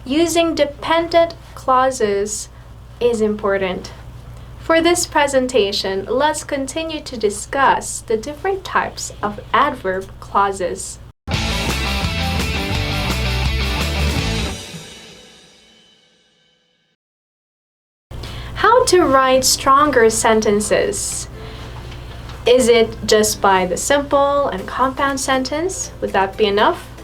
using dependent clauses is important. For this presentation, let's continue to discuss the different types of adverb clauses. How to write stronger sentences? Is it just by the simple and compound sentence? Would that be enough?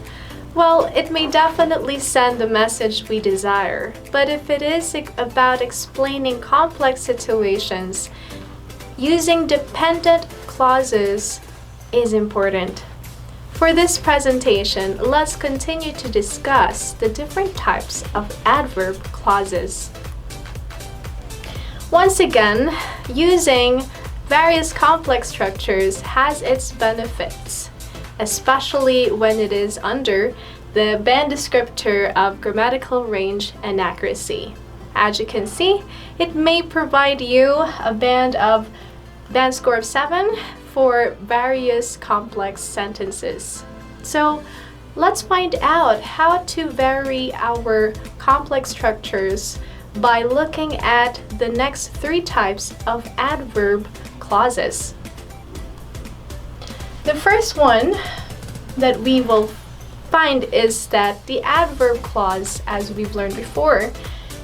Well, it may definitely send the message we desire, but if it is about explaining complex situations, using dependent clauses is important. For this presentation, let's continue to discuss the different types of adverb clauses. Once again, using various complex structures has its benefits, especially when it is under the band descriptor of grammatical range and accuracy. As you can see, it may provide you a band score of 7 for various complex sentences. So let's find out how to vary our complex structures by looking at the next 3 types of adverb clauses. The first one that we will find is that the adverb clause, as we've learned before,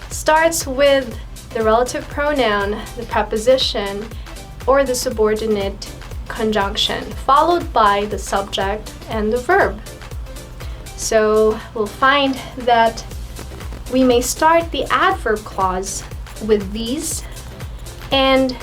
starts with the relative pronoun, the preposition, or the subordinate conjunction, followed by the subject and the verb. So we'll find that we may start the adverb clause with these. And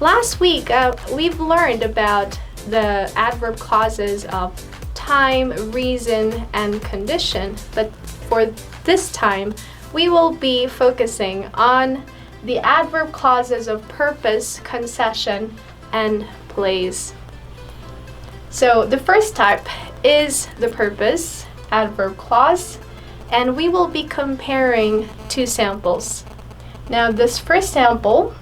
last week, we've learned about the adverb clauses of time, reason, and condition, but for this time, we will be focusing on the adverb clauses of purpose, concession, and place. So the first type is the purpose adverb clause, and we will be comparing 2 samples. Now, this first sample,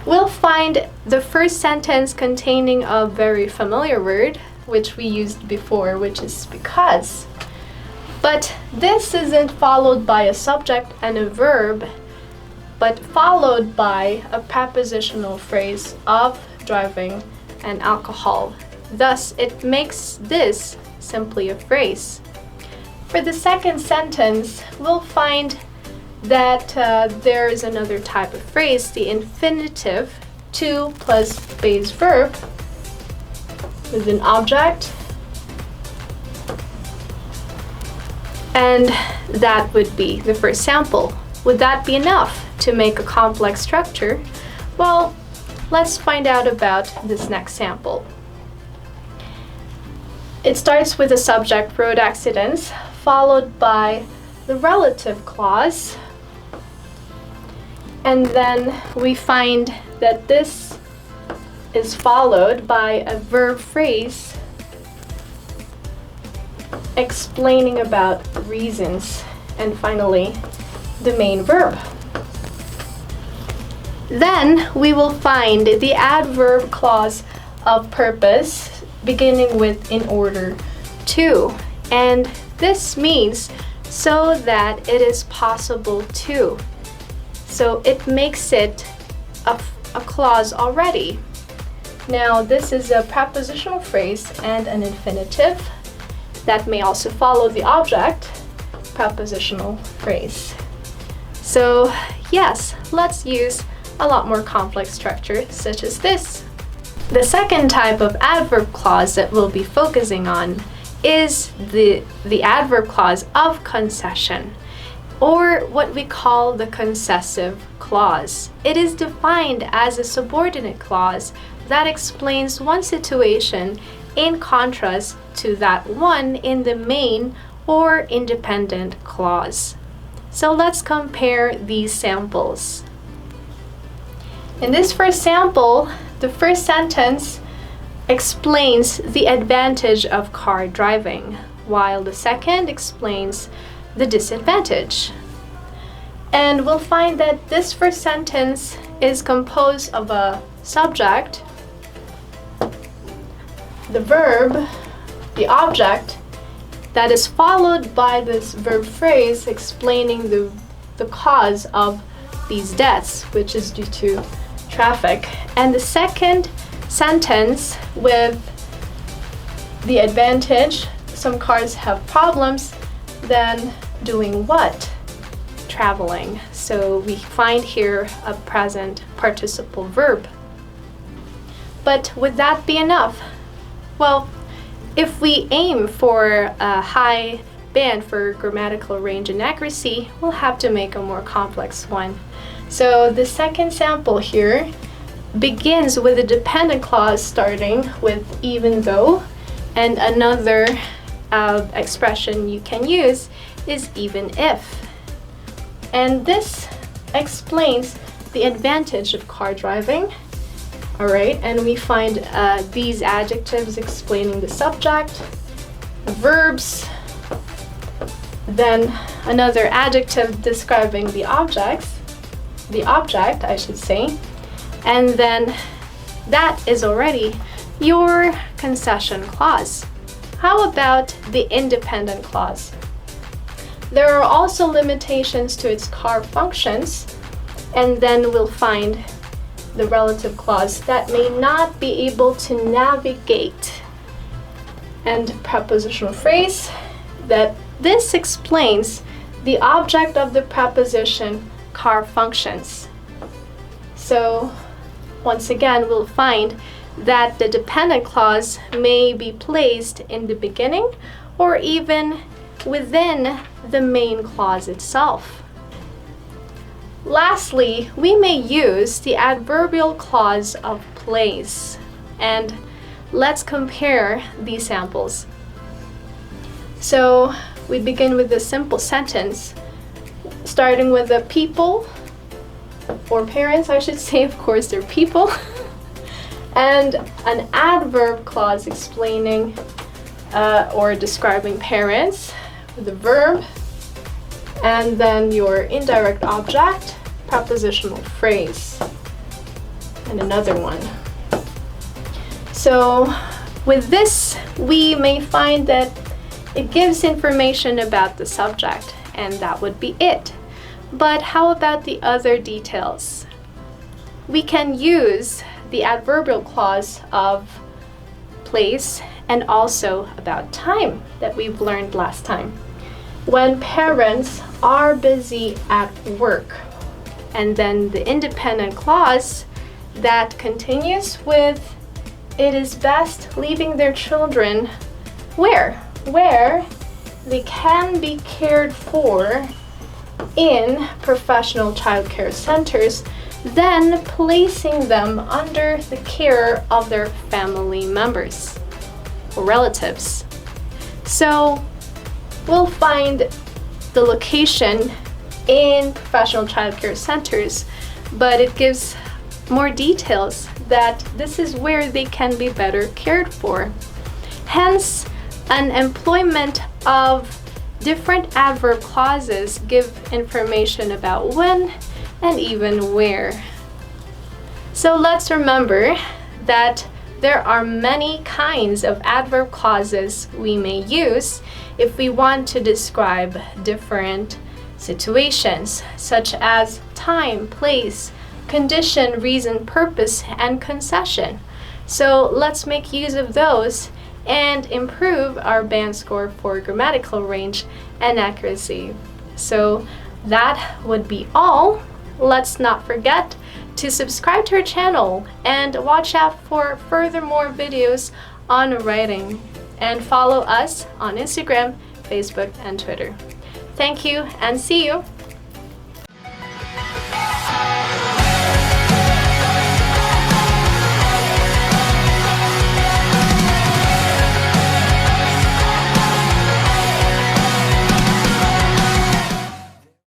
we'll find the first sentence containing a very familiar word, which we used before, which is because. But this isn't followed by a subject and a verb, but followed by a prepositional phrase of driving and alcohol. Thus, it makes this simply a phrase. For the second sentence, we'll find that there is another type of phrase, the infinitive, to plus base verb with an object, and that would be the first sample. Would that be enough to make a complex structure? Well, let's find out about this next sample. It starts with the subject, road accidents, followed by the relative clause, and then we find that this is followed by a verb phrase explaining about reasons, and finally the main verb. Then we will find the adverb clause of purpose beginning with in order to, and this means so that it is possible to. So it makes it a clause already. Now, this is a prepositional phrase and an infinitive that may also follow the object, prepositional phrase. So yes, let's use a lot more complex structure such as this. The second type of adverb clause that we'll be focusing on is the adverb clause of concession, or what we call the concessive clause. It is defined as a subordinate clause that explains one situation in contrast to that one in the main or independent clause. So let's compare these samples. In this first sample, the first sentence explains the advantage of car driving, while the second explains the disadvantage. And we'll find that this first sentence is composed of a subject, the verb, the object, that is followed by this verb phrase explaining the cause of these deaths, which is due to traffic. And the second sentence with the advantage, some cars have problems, then doing what? Traveling. So we find here a present participle verb. But would that be enough? Well, if we aim for a high band for grammatical range and accuracy, we'll have to make a more complex one. So the second sample here begins with a dependent clause starting with even though, and another expression you can use is even if. And this explains the advantage of car driving. All right, and we find these adjectives explaining the subject, the verbs, then another adjective describing the object, I should say, and then that is already your concession clause. How about the independent clause? There are also limitations to its car functions, and then we'll find the relative clause that may not be able to navigate, and prepositional phrase that this explains the object of the preposition car functions. So once again, we'll find that the dependent clause may be placed in the beginning or even within the main clause itself. Lastly, we may use the adverbial clause of place, and let's compare these samples. So we begin with a simple sentence starting with the people, or parents I should say, of course they're people, and an adverb clause explaining or describing parents with the verb, and then your indirect object, prepositional phrase, and another one. So with this, we may find that it gives information about the subject, and that would be it. But how about the other details? We can use the adverbial clause of place and also about time that we've learned last time. When parents are busy at work, and then the independent clause that continues with it is best leaving their children where they can be cared for in professional childcare centers, then placing them under the care of their family members or relatives. So we'll find the location in professional childcare centers, but it gives more details that this is where they can be better cared for. Hence, an employment of different adverb clauses give information about when and even where. So let's remember that there are many kinds of adverb clauses we may use if we want to describe different situations, such as time, place, condition, reason, purpose, and concession. So let's make use of those and improve our band score for grammatical range and accuracy. So that would be all. Let's not forget to subscribe to our channel and watch out for furthermore videos on writing, and follow us on Instagram, Facebook, and Twitter. Thank you, and see you